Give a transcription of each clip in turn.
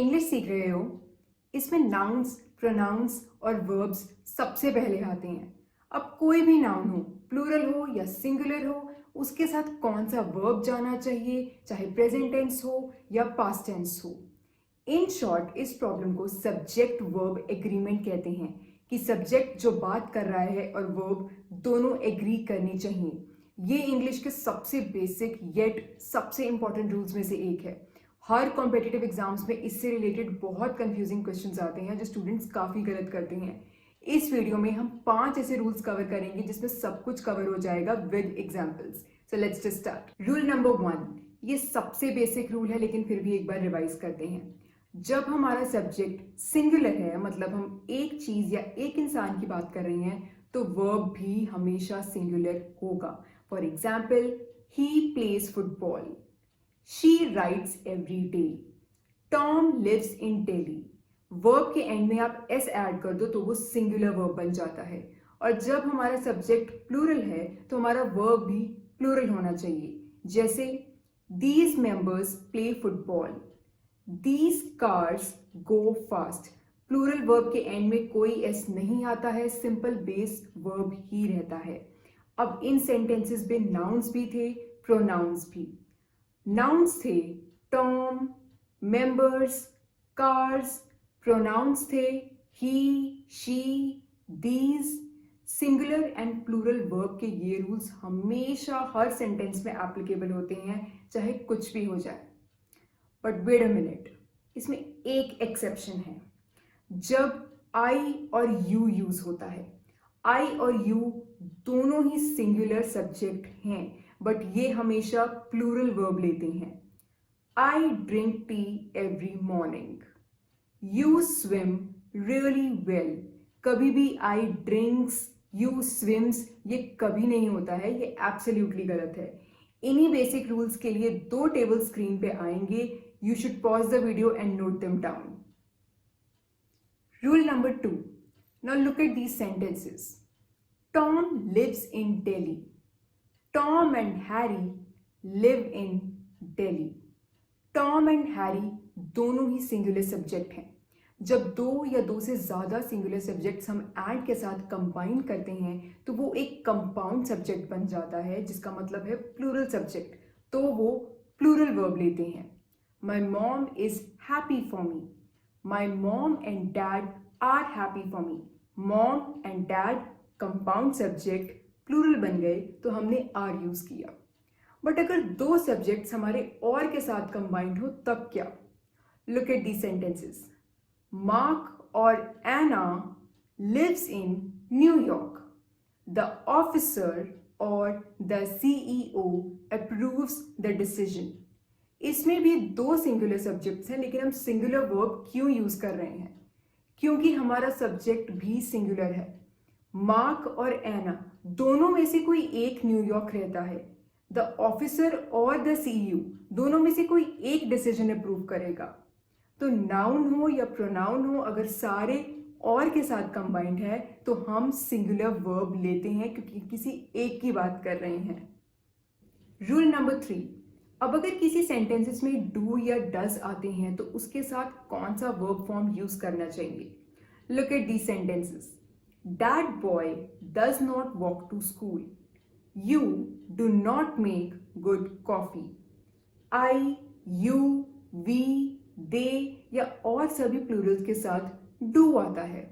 English सीख रहे हो, इसमें नाउन्स, प्रोनाउंस और वर्ब्स सबसे पहले आते हैं। अब कोई भी नाउन हो, प्लूरल हो या सिंगुलर हो, उसके साथ कौन सा वर्ब जाना चाहिए, चाहे प्रेजेंट टेंस हो या पास्ट टेंस हो। इन शॉर्ट, इस प्रॉब्लम को सब्जेक्ट वर्ब एग्रीमेंट कहते हैं कि सब्जेक्ट जो बात कर रहा है और वर्ब दोनों एग्री करनी चाहिए। ये इंग्लिश के सबसे बेसिक येट सबसे इंपॉर्टेंट रूल्स में से एक है। हर कॉम्पिटिटिव एग्जाम्स में इससे रिलेटेड बहुत कंफ्यूजिंग क्वेश्चंस आते हैं जो स्टूडेंट्स काफ़ी गलत करते हैं। इस वीडियो में हम 5 ऐसे रूल्स कवर करेंगे जिसमें सब कुछ कवर हो जाएगा with examples. So let's just start. Rule number 1, ये सबसे बेसिक रूल है लेकिन फिर भी एक बार रिवाइज करते हैं। जब हमारा सब्जेक्ट सिंगुलर है, मतलब हम एक चीज या एक इंसान की बात कर रहे हैं, तो वर्ब भी हमेशा सिंगुलर होगा। For example, he plays football, she writes every day, Tom lives in Delhi. Verb के एंड में आप एस ऐड कर दो तो वो सिंगुलर वर्ब बन जाता है। और जब हमारा सब्जेक्ट प्लूरल है तो हमारा वर्ब भी प्लूरल होना चाहिए। जैसे these members play football, these cars go fast. Plural verb के एंड में कोई एस नहीं आता है, सिंपल बेस वर्ब ही रहता है। अब इन सेंटेंसेस में नाउन्स भी थे, प्रोनाउंस भी। नाउन्स थे Tom, members, cars. Pronounce they he, she, these. Singular and plural verb के ये रूल्स हमेशा हर सेंटेंस में एप्लीकेबल होते हैं, चाहे कुछ भी हो जाए। बट वेट अ मिनट, इसमें एक एक्सेप्शन है। जब आई और यू यूज होता है, आई और यू दोनों ही सिंगुलर सब्जेक्ट हैं, बट ये हमेशा प्लूरल वर्ब लेते हैं। I drink tea every morning, you swim really well. कभी भी आई ड्रिंक्स, यू स्विम्स ये कभी नहीं होता है, ये एब्सोल्युटली गलत है। इन्हीं बेसिक रूल्स के लिए 2 टेबल स्क्रीन पे आएंगे। You should pause the video and note them down. Rule number 2. Now look at these sentences. Tom lives in Delhi. Tom and Harry live in Delhi. Tom and Harry दोनों ही singular subject हैं। जब 2 या 2 से ज़्यादा singular subjects हम and के साथ combine करते हैं तो वो एक कंपाउंड सब्जेक्ट बन जाता है, जिसका मतलब है प्लूरल सब्जेक्ट। तो वो प्लूरल वर्ब लेते हैं। My mom is happy for me. My mom and dad are happy for me. Mom and dad compound subject plural बन गए तो हमने आर यूज किया। बट अगर 2 सब्जेक्ट्स हमारे और के साथ कंबाइंड हो तब क्या? Look at the sentences. Mark और Anna lives in New York. The officer और the CEO approves the decision. इसमें भी 2 सिंगुलर सब्जेक्ट्स हैं, लेकिन हम सिंगुलर वर्ब क्यों यूज कर रहे हैं? क्योंकि हमारा सब्जेक्ट भी सिंगुलर है। मार्क और एना दोनों में से कोई एक न्यूयॉर्क रहता है। द ऑफिसर और द सीईओ दोनों में से कोई एक डिसीजन अप्रूव करेगा। तो नाउन हो या प्रोनाउन हो, अगर सारे और के साथ कंबाइंड है तो हम सिंगुलर वर्ब लेते हैं, क्योंकि किसी एक की बात कर रहे हैं। रूल नंबर 3, अब अगर किसी सेंटेंसेस में डू या डज आते हैं तो उसके साथ कौन सा वर्ब फॉर्म यूज करना चाहिए? Look at these sentences. That boy does not walk to school, you do not make good coffee. I, you, we, they या और सभी प्लूरल्स के साथ डू आता है।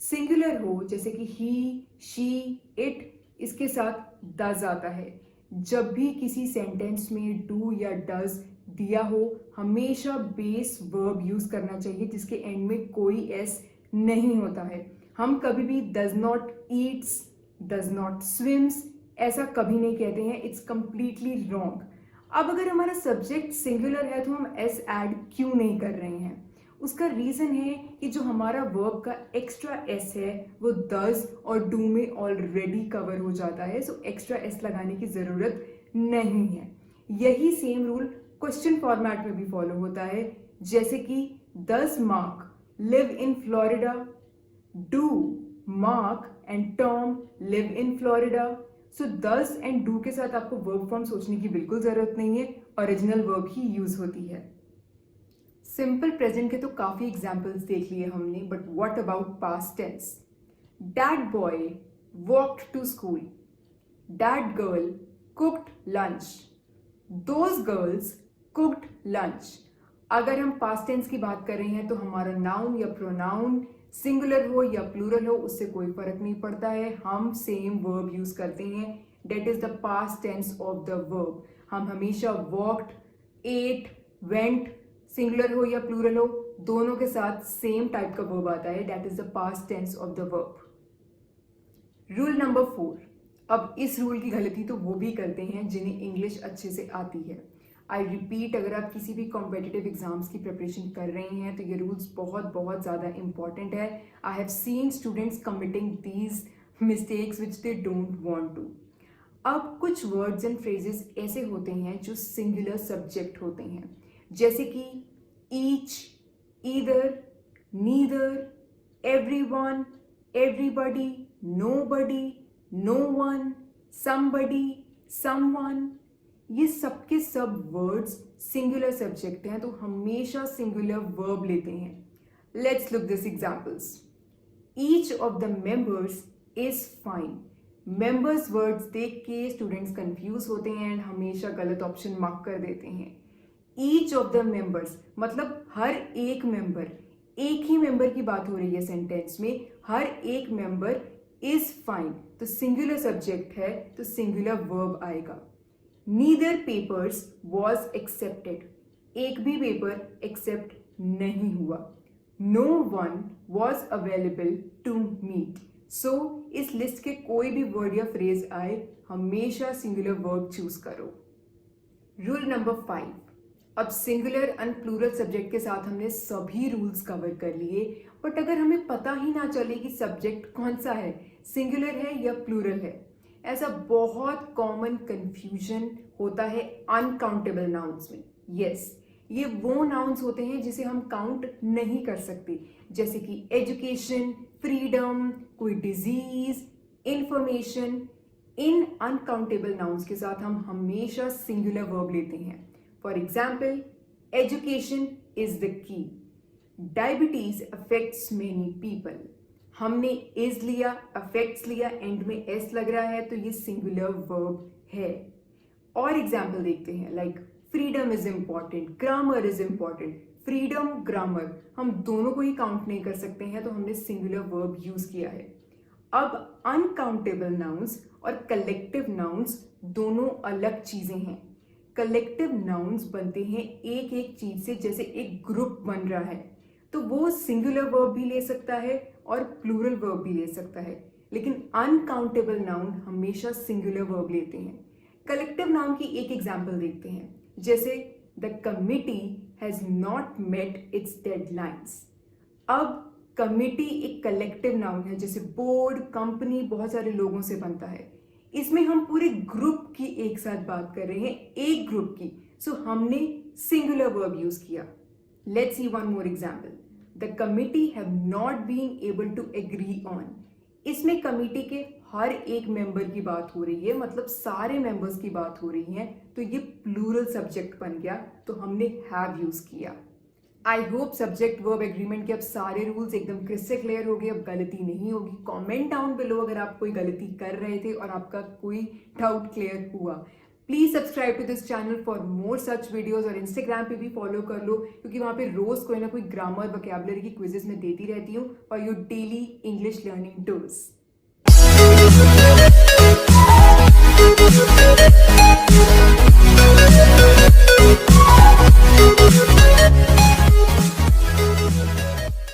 सिंगुलर हो जैसे कि ही, शी, इट, इसके साथ डज आता है। जब भी किसी सेंटेंस में डू या डज दिया हो, हमेशा बेस वर्ब यूज करना चाहिए जिसके एंड में कोई एस नहीं होता है। हम कभी भी does not Yeats, does not swims ऐसा कभी नहीं कहते हैं। It's completely wrong. अब अगर हमारा सब्जेक्ट सिंगुलर है तो हम एस ऐड क्यों नहीं कर रहे हैं? उसका रीजन है कि जो हमारा वर्ब का एक्स्ट्रा एस है वो डज और डू में ऑलरेडी कवर हो जाता है, सो एक्स्ट्रा एस लगाने की जरूरत नहीं है। यही सेम रूल क्वेश्चन फॉर्मेट में भी फॉलो होता है, जैसे कि does mark live in Florida, do mark and Tom live in Florida. So does and do के साथ आपको वर्ब फॉर्म सोचने की बिल्कुल जरूरत नहीं है, ओरिजिनल वर्ब ही यूज होती है। सिंपल प्रेजेंट के तो काफी एग्जाम्पल्स देख लिए हमने, but what about past tense? That boy walked to school, that girl cooked lunch, those girls cooked lunch. अगर हम पास्ट टेंस की बात कर रहे हैं तो हमारा नाउन या प्रोनाउन सिंगुलर हो या प्लूरल हो उससे कोई फर्क नहीं पड़ता है, हम सेम वर्ब यूज करते हैं, that is the past tense of the verb. हम हमेशा वॉक्ड, एट, वेंट, सिंगुलर हो या प्लूरल हो दोनों के साथ सेम टाइप का वर्ब आता है, that is the past tense of the verb. Rule number 4। अब इस रूल की गलती तो वो भी करते हैं जिन्हें इंग्लिश अच्छे से आती है। आई रिपीट, अगर आप किसी भी कॉम्पिटिटिव एग्जाम्स की प्रिपरेशन कर रहे हैं तो ये रूल्स बहुत बहुत ज़्यादा इंपॉर्टेंट है। I have seen students committing these mistakes which they don't want to. अब कुछ वर्ड्स एंड फ्रेजेस ऐसे होते हैं जो सिंगुलर सब्जेक्ट होते हैं, जैसे कि each, either, neither, everyone, everybody, nobody, no one, someone, समवन। ये सब के सब वर्ड्स सिंगुलर सब्जेक्ट हैं तो हमेशा सिंगुलर वर्ब लेते हैं। Let's look this examples. Each of the members is fine. Members words देख के स्टूडेंट्स कंफ्यूज होते हैं एंड हमेशा गलत ऑप्शन मार्क कर देते हैं। ईच ऑफ द मेंबर्स मतलब हर एक मेंबर, एक ही मेंबर की बात हो रही है सेंटेंस में, हर एक मेंबर इज फाइन तो सिंगुलर सब्जेक्ट है तो सिंगुलर वर्ब आएगा। नीदर पेपर्स वॉज एक्सेप्टेड, एक भी पेपर एक्सेप्ट नहीं हुआ। No one was available to meet. So इस लिस्ट के कोई भी वर्ड या फ्रेज आए हमेशा सिंगुलर वर्ब चूज करो। Rule number 5। अब सिंगुलर एंड प्लूरल सब्जेक्ट के साथ हमने सभी रूल्स कवर कर लिए, बट अगर हमें पता ही ना चले कि सब्जेक्ट कौन सा है, सिंगुलर है या प्लूरल है, ऐसा बहुत कॉमन कंफ्यूजन होता है अनकाउंटेबल नाउन्स में। यस, ये वो नाउन्स होते हैं जिसे हम काउंट नहीं कर सकते, जैसे कि एजुकेशन, फ्रीडम, कोई डिजीज, इंफॉर्मेशन। इन अनकाउंटेबल नाउन्स के साथ हम हमेशा सिंगुलर वर्ब लेते हैं। For example, education is the key, diabetes affects many people. हमने इज लिया, अफेक्ट्स लिया, एंड में एस लग रहा है तो ये सिंगुलर वर्ब है। और एग्जाम्पल देखते हैं, like freedom is important, grammar is important. Freedom, grammar हम दोनों को ही काउंट नहीं कर सकते हैं तो हमने सिंगुलर वर्ब यूज किया है। अब अनकाउंटेबल नाउन्स और कलेक्टिव नाउन्स दोनों अलग चीजें हैं। कलेक्टिव नाउन्स बनते हैं एक एक चीज से, जैसे एक ग्रुप बन रहा है तो वो सिंगुलर वर्ब भी ले सकता है और प्लूरल वर्ब भी ले सकता है, लेकिन अनकाउंटेबल नाउन हमेशा सिंगुलर वर्ब लेते हैं। कलेक्टिव नाउन की एक एग्जांपल देखते हैं, जैसे the committee has not met its deadlines. अब कमिटी एक कलेक्टिव नाउन है, जैसे बोर्ड, कंपनी बहुत सारे लोगों से बनता है। इसमें हम पूरे ग्रुप की एक साथ बात कर रहे हैं, एक ग्रुप की, सो हमने सिंगुलर वर्ब यूज किया। Let's see one more example. The committee have not been able to agree on. इसमें कमिटी के हर एक मेंबर की बात हो रही है, मतलब सारे मेंबर्स की बात हो रही है, तो ये प्लूरल सब्जेक्ट बन गया तो हमने हैव यूज किया। I hope subject verb agreement के अब सारे रूल्स एकदम क्रिस्टल क्लियर हो गए, अब गलती नहीं होगी। कमेंट डाउन बिलो अगर आप कोई गलती कर रहे थे और आपका कोई डाउट क्लियर हुआ। Please subscribe to this channel for more such videos, और इंस्टाग्राम पे भी फॉलो कर लो क्योंकि वहाँ पे रोज कोई ना कोई ग्रामर वोकैबुलरी की क्विजेस में देती रहती हूँ for your daily English learning tools.